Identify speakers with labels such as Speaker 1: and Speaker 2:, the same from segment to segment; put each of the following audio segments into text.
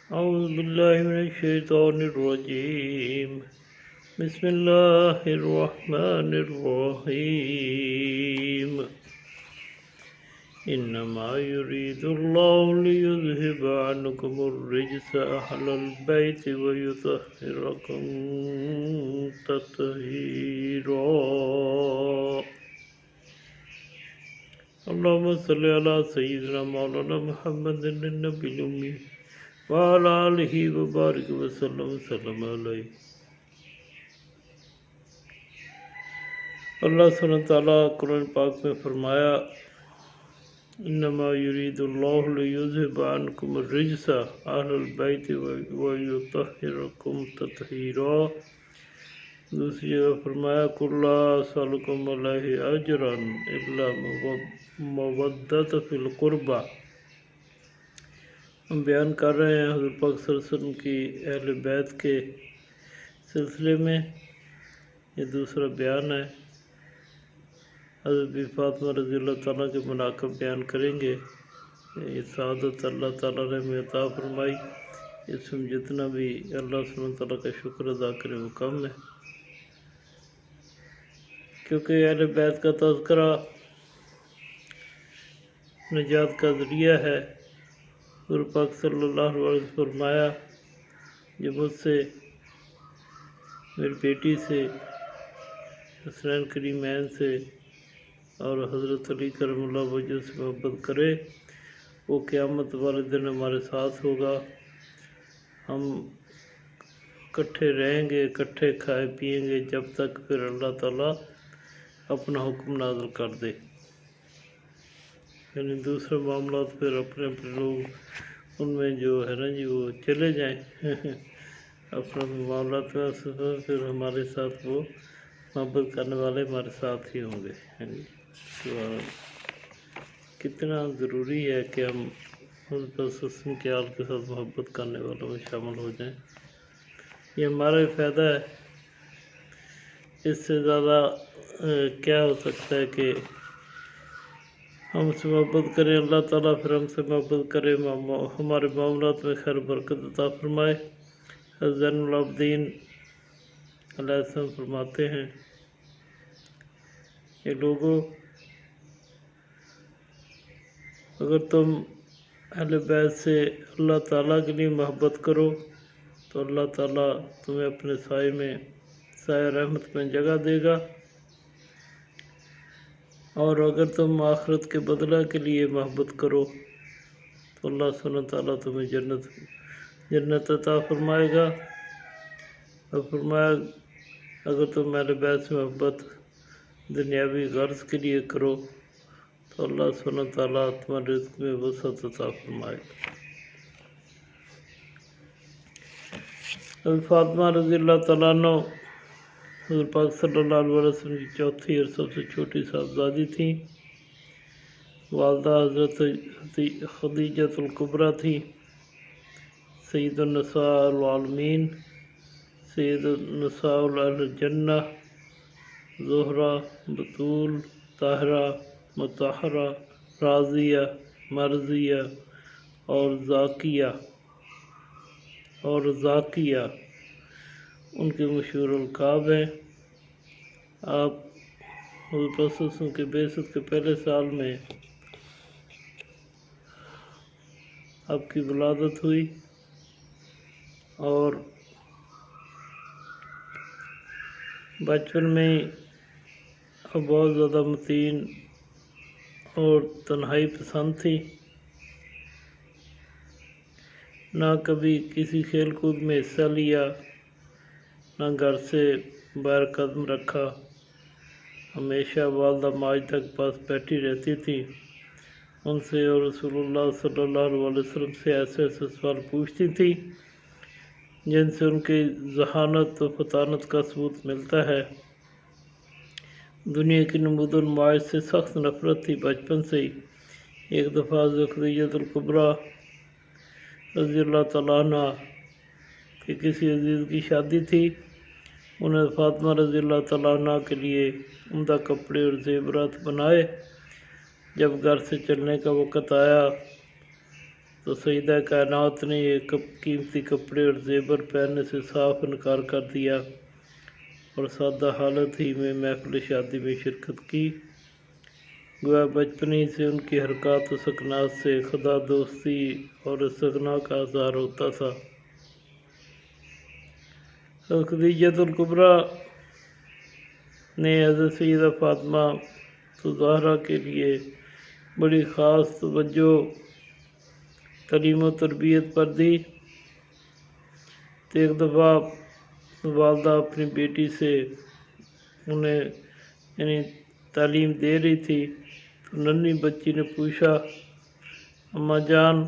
Speaker 1: أعوذ بالله من الشيطان الرجيم. بسم الله الرحمن الرحيم. إنما يريد الله ليذهب عنكم الرجس أهل البيت ويطهركم تطهيرا. اللهم صل على سيدنا مولانا محمد النبي الأمي وعلى آلہ وبارک وسلم علیہ. اللہ سبحانہ وتعالیٰ قرآن پاک میں فرمایا انما یرید اللہ لیذہب عنکم الرجس اہل البیت ویطہرکم تطہیرا. دوسری جگہ فرمایا قل لا اسألکم علیہ اجرا الا مودۃ فی القربى. ہم بیان کر رہے ہیں حضرت پاک صلی اللہ علیہ وسلم کی اہل بیت کے سلسلے میں. یہ دوسرا بیان ہے. حضرت بی فاطمہ رضی اللہ تعالیٰ کے مناقب بیان کریں گے. یہ سعادت اللہ تعالیٰ نے ہمیں عطا فرمائی. اس میں جتنا بھی اللہ سبحانہ تعالیٰ کا شکر ادا کرے وہ کم ہے، کیونکہ اہل بیت کا تذکرہ نجات کا ذریعہ ہے. حضور پاک صلی اللہ علیہ وسلم فرمایا جو مجھ سے، میری بیٹی سے، حسنین کریمین سے اور حضرت علی کرم اللہ وجہ سے محبت کرے وہ قیامت والے دن ہمارے ساتھ ہوگا. ہم اکٹھے رہیں گے، اکٹھے کھائے پئیں گے جب تک پھر اللہ تعالیٰ اپنا حکم نازل کر دے. یعنی دوسرے معاملات پھر اپنے اپنے لوگ ان میں جو ہے نا جی وہ چلے جائیں اپنے معاملات میں، پھر ہمارے ساتھ وہ محبت کرنے والے ہمارے ساتھ ہی ہوں گے. تو کتنا ضروری ہے کہ ہم حضرت وسلم کے آل کے ساتھ محبت کرنے والوں میں شامل ہو جائیں. یہ ہمارا فائدہ ہے. اس سے زیادہ کیا ہو سکتا ہے کہ ہم سے محبت کریں اللہ تعالیٰ، پھر ہم سے محبت کرے، ہمارے معاملات میں خیر برکت عطا فرمائے. زین العابدین علیہ السلام فرماتے ہیں کہ لوگوں، اگر تم اہل بیت سے اللہ تعالیٰ کے لیے محبت کرو تو اللہ تعالیٰ تمہیں اپنے سائے میں، سایہ رحمت میں جگہ دے گا. اور اگر تم آخرت کے بدلہ کے لیے محبت کرو تو اللہ سبحانہ تعالیٰ تمہیں جنت عطا فرمائے گا. اور فرمایا اگر تم اہل بیت سے محبت دنیاوی غرض کے لیے کرو تو اللہ سبحانہ تعالیٰ تمہارے رزق میں وسعت عطا فرمائے گا. فاطمہ رضی اللہ تعالیٰ عنہ حضور پاک صلی اللہ علیہ وسلم کی چوتھی اور سب سے چھوٹی صاحبزادی تھیں. والدہ حضرت خدیجہ الکبریٰ تھی، سید النساء العالمین، سید النساء اہل الجنہ، زہرہ، بطول، طاہرہ، مطہرہ، راضیہ، مرضیہ اور ذاکیہ ان کے مشہور القاب ہیں. آپ حضور صلی اللہ علیہ وسلم کے بعثت کے پہلے سال میں آپ کی ولادت ہوئی اور بچپن میں اب بہت زیادہ متین اور تنہائی پسند تھی. نہ کبھی کسی کھیل کود میں حصہ لیا، نہ گھر سے باہر قدم رکھا. ہمیشہ والدہ ماج تک پاس بیٹھی رہتی تھی. ان سے اور رسول اللہ صلی اللہ علیہ وسلم سے ایسے سوال پوچھتی تھی جن سے ان کی ذہانت و فطانت کا ثبوت ملتا ہے. دنیا کی نمود و نمائش سے سخت نفرت تھی بچپن سے ہی. ایک دفعہ حضرت خدیجہ الکبریٰ رضی اللہ تعالیٰ عنہ کہ کسی عزیز کی شادی تھی. انہیں فاطمہ رضی اللہ تعالیٰ عنہ کے لیے عمدہ کپڑے اور زیورات بنائے. جب گھر سے چلنے کا وقت آیا تو سیدہ کائنات نے یہ قیمتی کپڑے اور زیور پہننے سے صاف انکار کر دیا اور سادہ حالت ہی میں محفل شادی میں شرکت کی۔ گویا بچپن ہی سے ان کی حرکات و سکنات سے خدا دوستی اور استغنا کا اظہار ہوتا تھا۔ خدیجۃ الکبریٰ نے حضرت سیدہ فاطمہ الزہرا کے لیے بڑی خاص توجہ تعلیم و تربیت پر دی۔ تو ایک دفعہ والدہ اپنی بیٹی سے انہیں تعلیم دے رہی تھی تو ننھی بچی نے پوچھا، اماں جان،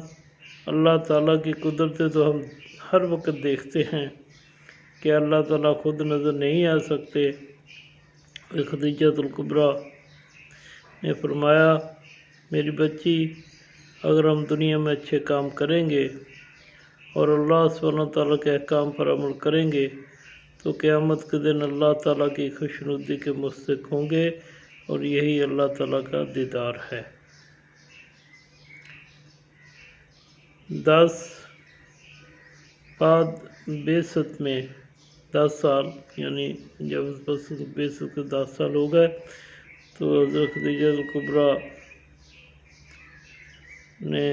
Speaker 1: اللہ تعالیٰ کی قدرتیں تو ہم ہر وقت دیکھتے ہیں، کیا اللہ تعالیٰ خود نظر نہیں آ سکتے؟ خدیجۃ الکبریٰ نے فرمایا، میری بچی، اگر ہم دنیا میں اچھے کام کریں گے اور اللہ سبحانہ تعالیٰ کے احکام پر عمل کریں گے تو قیامت کے دن اللہ تعالیٰ کی خوشنودی کے مستحق ہوں گے، اور یہی اللہ تعالیٰ کا دیدار ہے۔ 10 بعد بعثت میں 10 سال، یعنی جب بس بعثت کے 10 سال ہو گئے تو حضرت خدیجہ الکبریٰ نے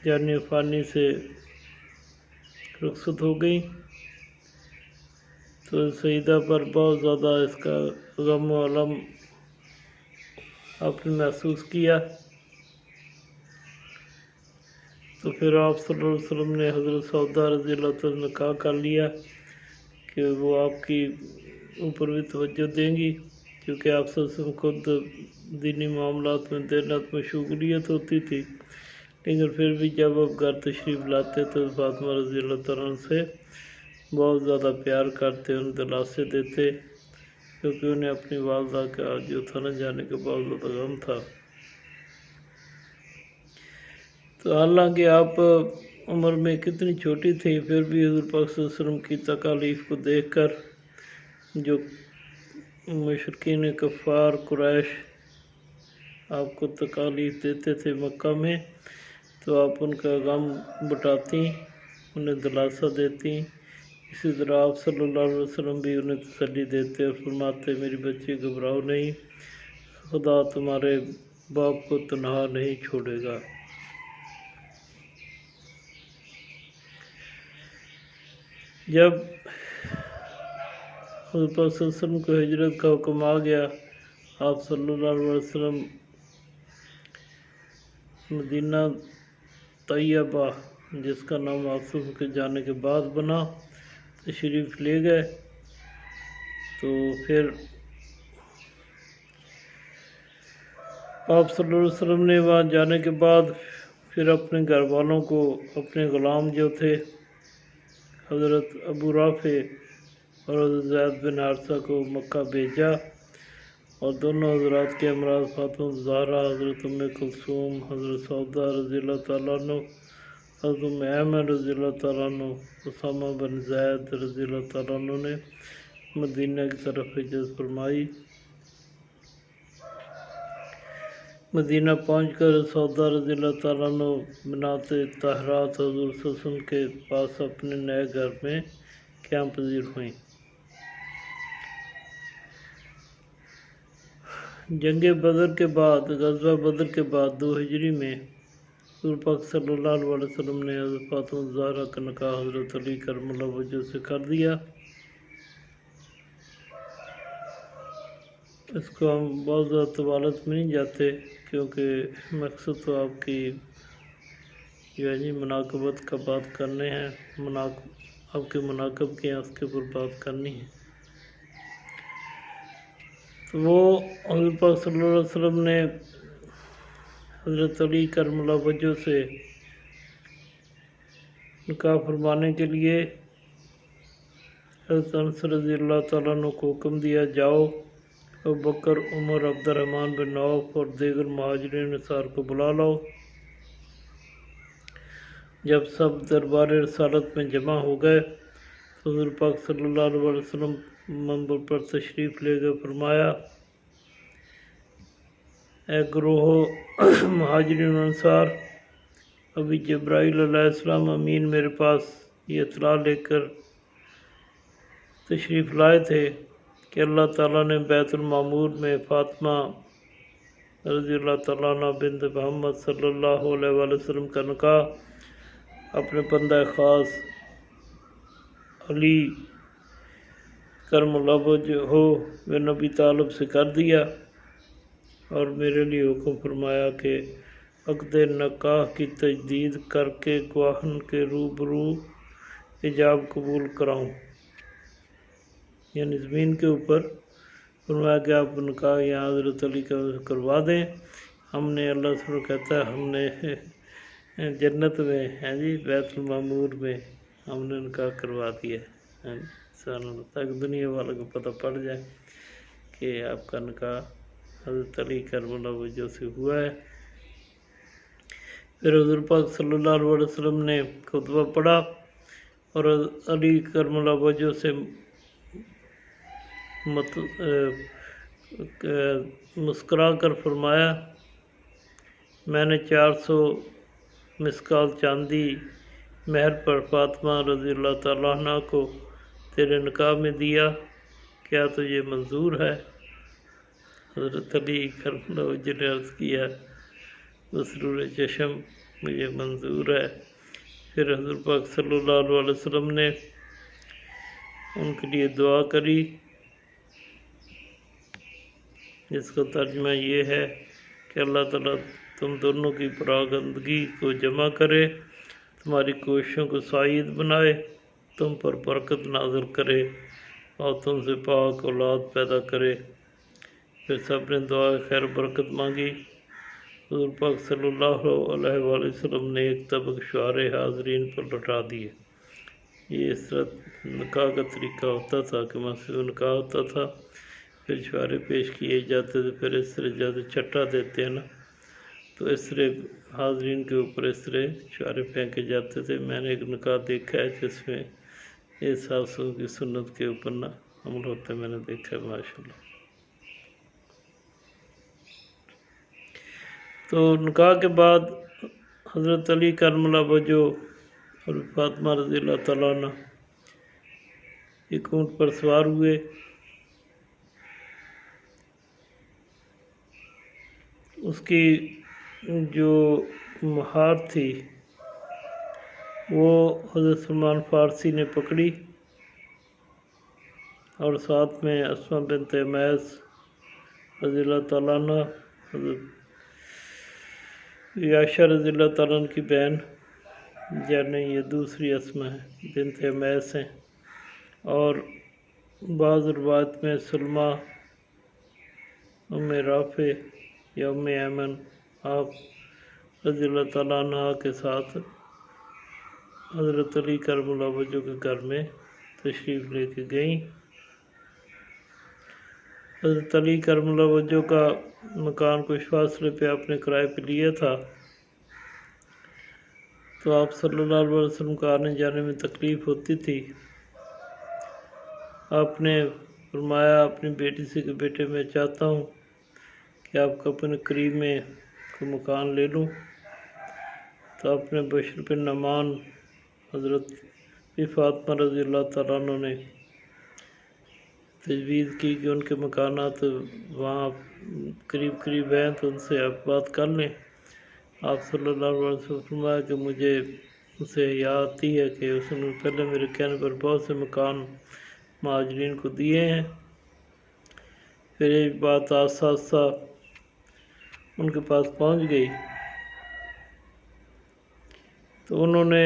Speaker 1: جان فانی سے رخصت ہو گئی تو سیدہ پر بہت زیادہ اس کا غم و الم آپ نے محسوس کیا۔ تو پھر آپ صلی اللہ علیہ وسلم نے حضرت سعودہ رضی اللہ تعالیٰ نے نکاح کر لیا کہ وہ آپ کی اوپر بھی توجہ دیں گی، کیونکہ آپ صلی اللہ علیہ وسلم خود دینی معاملات میں دیر رات مشغولیت ہوتی تھی، لیکن پھر بھی جب آپ گھر تشریف لاتے تو فاطمہ رضی اللہ تعالیٰ عنہ سے بہت زیادہ پیار کرتے، ان دلاسے دیتے، کیونکہ انہیں اپنی والدہ کا جو تھا نہ جانے کا بہت زیادہ غم تھا۔ تو حالانکہ آپ عمر میں کتنی چھوٹی تھی، پھر بھی حضور پاک صلی اللہ علیہ وسلم کی تکالیف کو دیکھ کر جو مشرکین کفار قریش آپ کو تکالیف دیتے تھے مکہ میں، تو آپ ان کا غم بٹاتی، انہیں دلاسا دیتی۔ اسی طرح آپ صلی اللہ علیہ وسلم بھی انہیں تسلی دیتے اور فرماتے، میری بچی گھبراؤ نہیں، خدا تمہارے باپ کو تنہا نہیں چھوڑے گا۔ جب حضرت صلی اللہ علیہ وسلم کو ہجرت کا حکم آ گیا، آپ صلی اللہ علیہ وسلم مدینہ طیبہ، جس کا نام آپ کے جانے کے بعد بنا، تشریف لے گئے۔ تو پھر آپ صلی اللہ علیہ وسلم نے وہاں جانے کے بعد پھر اپنے گھر والوں کو، اپنے غلام جو تھے حضرت ابو رافع اور حضرت زید بن حارثہ کو مکہ بھیجا، اور دونوں حضرات کے امراض فاطمہ الزہرا، حضرت ام کلثوم، حضرت سعودہ رضی اللہ تعالیٰ عنہ، حضرت ام ایمن رضی اللہ تعالیٰ عنہ، اسامہ بن زید رضی اللہ تعالیٰ عنہ نے مدینہ کی طرف ہجرت فرمائی۔ مدینہ پہنچ کر سعودہ رضی اللہ تعالیٰ عنہ بنات طاہرات حضور صلی اللہ علیہ وسلم کے پاس اپنے نئے گھر میں قیام پذیر ہوئیں۔ جنگ بدر کے بعد، غزوہ بدر کے بعد 2 ہجری میں حضور پاک صلی اللہ علیہ وسلم نے حضرت فاطمہ الزہرا کا نکاح حضرت علی کرم اللہ وجہہ سے کر دیا۔ اس کو ہم بہت زیادہ طوالت میں نہیں جاتے، کیونکہ مقصد تو آپ کی مناقبت کا بات کرنے ہیں، آپ کے مناقب کے ہیں، اس کے اوپر بات کرنی ہے۔ تو وہ حضور پاک صلی اللہ علیہ وسلم نے حضرت علی کرم اللہ وجہہ سے نکاح فرمانے کے لیے حضرت انس رضی اللہ تعالیٰ عنہ کو حکم دیا، جاؤ ابوبکر، عمر، عبد الرحمن بن عوف اور دیگر مہاجرین انصار کو بلا لاؤ۔ جب سب دربار رسالت میں جمع ہو گئے تو حضور پاک صلی اللہ علیہ وسلم منبر پر تشریف لے گئے، فرمایا، اے گروہ مہاجرین انصار، ابھی جبرائیل علیہ السلام امین میرے پاس یہ اطلاع لے کر تشریف لائے تھے کہ اللہ تعالیٰ نے بیت المعمور میں فاطمہ رضی اللہ تعالیٰ عنہ بنت محمد صلی اللہ علیہ وآلہ وسلم کا نکاح اپنے بندہ خاص علی کرم اللہ وجہہ بن ابی طالب سے کر دیا اور میرے لیے حکم فرمایا کہ عقد نکاح کی تجدید کر کے گواہن کے روبرو حجاب قبول کراؤں، یعنی زمین کے اوپر فرمایا کہ آپ نکاح یہاں حضرت علی کا کروا دیں۔ ہم نے اللہ سے کہتا ہے ہم نے جنت میں ہیں جی بیت المعمور میں ہم نے نکاح کروا دیا ہے، تاکہ دنیا والوں کو پتہ پڑ جائے کہ آپ کا نکاح حضرت علی کرم اللہ وجہہ سے ہوا ہے۔ پھر حضور پاک صلی اللہ علیہ وسلم نے خطبہ پڑھا اور علی کرم اللہ وجہہ سے مسکرا کر فرمایا، میں نے 400 مسکال چاندی مہر پر فاطمہ رضی اللہ تعالیٰ عنہ کو تیرے نکاح میں دیا، کیا تجھے منظور ہے؟ حضرت علی کرم اللہ وجہہ نے عرض کیا، مسرور چشم مجھے منظور ہے۔ پھر حضور پاک صلی اللہ علیہ وسلم نے ان کے لیے دعا کری، جس کا ترجمہ یہ ہے کہ اللہ تعالیٰ تم دونوں کی پراگندگی کو جمع کرے، تمہاری کوششوں کو سعید بنائے، تم پر برکت نازل کرے اور تم سے پاک اولاد پیدا کرے۔ پھر سب نے دعا خیر برکت مانگی۔ حضور پاک صلی اللہ علیہ وآلہ وسلم نے ایک طبق شعار حاضرین پر لوٹا دیے۔ یہ اس طرح نکاح کا طریقہ ہوتا تھا کہ مسجد نکاح ہوتا تھا، پھر شعارے پیش کیے جاتے تھے، پھر اس طرح جیسے چٹا دیتے ہیں نا، تو اس طرح حاضرین کے اوپر اس طرح شعارے پھینکے جاتے تھے۔ میں نے ایک نکاح دیکھا ہے جس میں اس ساسوں کی سنت کے اوپر نہ عمل ہوتا ہے، میں نے دیکھا ہے ماشاءاللہ۔ تو نکاح کے بعد حضرت علی کرم اللہ وجہہ اور فاطمہ رضی اللہ تعالیٰ عنہ ایک اونٹ پر سوار ہوئے۔ اس کی جو مہار تھی وہ حضرت سلمان فارسی نے پکڑی اور ساتھ میں اسماء بنت عمیس رضی اللہ تعالیٰ عنہ، حضرت عائشہ رضی اللہ تعالیٰ عنہ کی بہن، یعنی یہ دوسری اسماء ہے بنت عمیس ہیں، اور بعض روایت میں سلمہ ام رافع یا ام ایمن آپ رضی اللہ تعالیٰ عنہ کے ساتھ حضرت علی کرم اللہ وجہہ کے گھر میں تشریف لے کے گئیں۔ حضرت علی کرم اللہ وجہہ کا مکان کچھ فاصلے پہ آپ نے کرائے پہ لیا تھا، تو آپ صلی اللہ علیہ وسلم کو آنے جانے میں تکلیف ہوتی تھی۔ آپ نے فرمایا اپنی بیٹی سے کہ بیٹے میں چاہتا ہوں کہ آپ کو اپنے قریب میں کوئی مکان لے لوں، تو اپنے بشر بن نعمان حضرت فاطمہ رضی اللہ تعالیٰ عنہ نے تجویز کی کہ ان کے مکانات وہاں قریب قریب ہیں تو ان سے آپ بات کر لیں۔ آپ صلی اللہ علیہ وسلم فرمایا کہ مجھے اسے یاد آتی ہے کہ اس نے پہلے میرے کہنے پر بہت سے مکان مہاجرین کو دیے ہیں۔ پھر ایک بات آہستہ آہستہ ان کے پاس پہنچ گئی، تو انہوں نے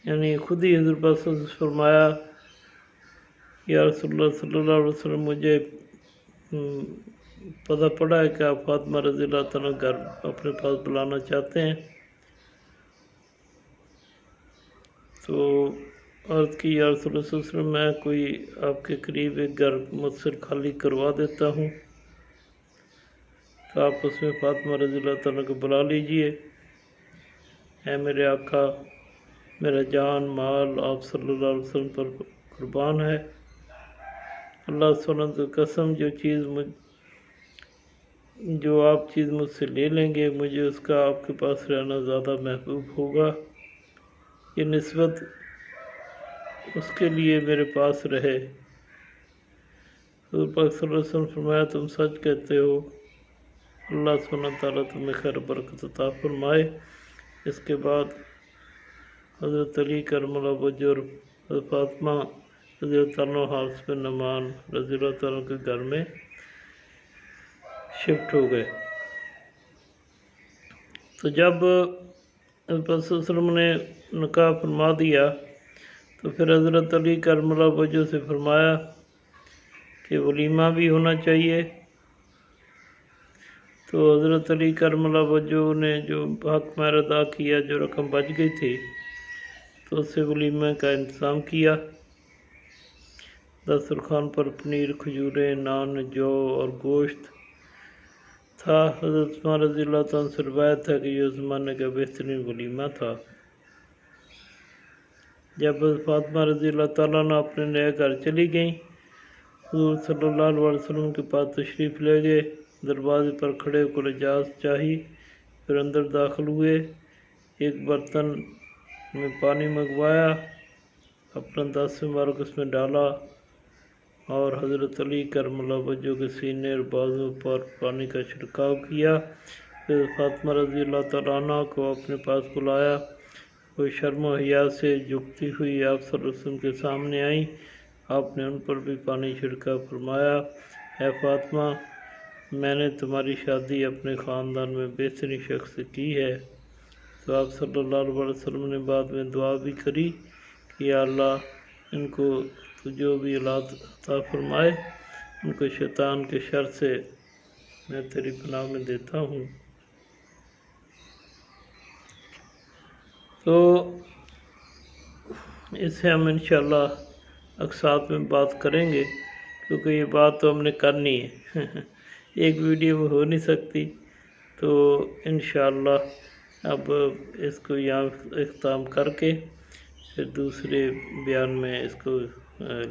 Speaker 1: یعنی خود ہی حضور پاک صلی اللہ علیہ وسلم فرمایا، یا رسول اللہ صلی اللہ علیہ وسلم مجھے پتہ پڑا ہے کہ آپ فاطمہ رضی اللہ تعالیٰ گھر اپنے پاس بلانا چاہتے ہیں، تو عرض کی یا رسول اللہ صلی اللہ علیہ وسلم میں کوئی آپ کے قریب ایک گھر مجھ سے خالی کروا دیتا ہوں، تو آپ اس میں فاطمہ رضی اللہ تعالیٰ کو بلا لیجئے۔ اے میرے آقا، میرا جان مال آپ صلی اللہ علیہ وسلم پر قربان ہے، اللہ سبحانہ کی قسم جو چیز جو آپ چیز مجھ سے لے لیں گے مجھے اس کا آپ کے پاس رہنا زیادہ محبوب ہوگا، یہ نسبت اس کے لیے میرے پاس رہے۔ حضور پاک صلی اللہ علیہ وسلم فرمایا تم سچ کہتے ہو، اللہ سبحانہ تعالیٰ تمہیں خیر برکت عطا فرمائے۔ اس کے بعد حضرت علی کرم اللہ وجہ اور حضرت فاطمہ رضی اللہ عنہ حارث بن نعمان رضی اللہ عنہ کے گھر میں شفٹ ہو گئے۔ تو جب حضرت صلی اللہ علیہ وسلم نے نکاح فرما دیا تو پھر حضرت علی کرم اللہ وجہ سے فرمایا کہ ولیمہ بھی ہونا چاہیے۔ تو حضرت علی کرم اللہ وجہ نے جو حق مہر ادا کیا، جو رقم بچ گئی تھی تو اس سے ولیمہ کا انتظام کیا۔ دسترخوان پر پنیر، کھجوریں، نان، جو اور گوشت تھا۔ حضرت عثمان رضی اللہ عنہ سے روایت ہے کہ یہ اس زمانے کا بہترین ولیمہ تھا۔ جب حضرت فاطمہ رضی اللہ تعالیٰ عنہ اپنے نئے گھر چلی گئیں، حضور صلی اللہ علیہ وسلم کے پاس تشریف لے گئے، دروازے پر کھڑے ہو کر اجازت چاہی، پھر اندر داخل ہوئے، ایک برتن میں پانی منگوایا، اپنا دست مبارک اس میں ڈالا اور حضرت علی کرم اللہ وجہ کے سینے اور بازو پر پانی کا چھڑکاؤ کیا۔ پھر فاطمہ رضی اللہ تعالیٰ عنہ کو اپنے پاس بلایا، وہ شرم و حیا سے جھکتی ہوئی آپ صلی اللہ علیہ وسلم کے سامنے آئیں۔ آپ نے ان پر بھی پانی چھڑکا، فرمایا اے فاطمہ، میں نے تمہاری شادی اپنے خاندان میں بہترین شخص سے کی ہے۔ تو آپ صلی اللہ علیہ وسلم نے بعد میں دعا بھی کری کہ یا اللہ ان کو تو جو بھی اولاد عطا فرمائے ان کو شیطان کے شر سے میں تیری پناہ میں دیتا ہوں۔ تو اس سے ہم انشاءاللہ اقساط میں بات کریں گے، کیونکہ یہ بات تو ہم نے کرنی ہے ایک ویڈیو میں ہو نہیں سکتی۔ تو انشاءاللہ اب اس کو یہاں اختتام کر کے پھر دوسرے بیان میں اس کو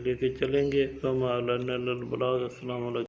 Speaker 1: لے کے چلیں گے۔ وما علینا الا البلاغ۔ السلام علیکم۔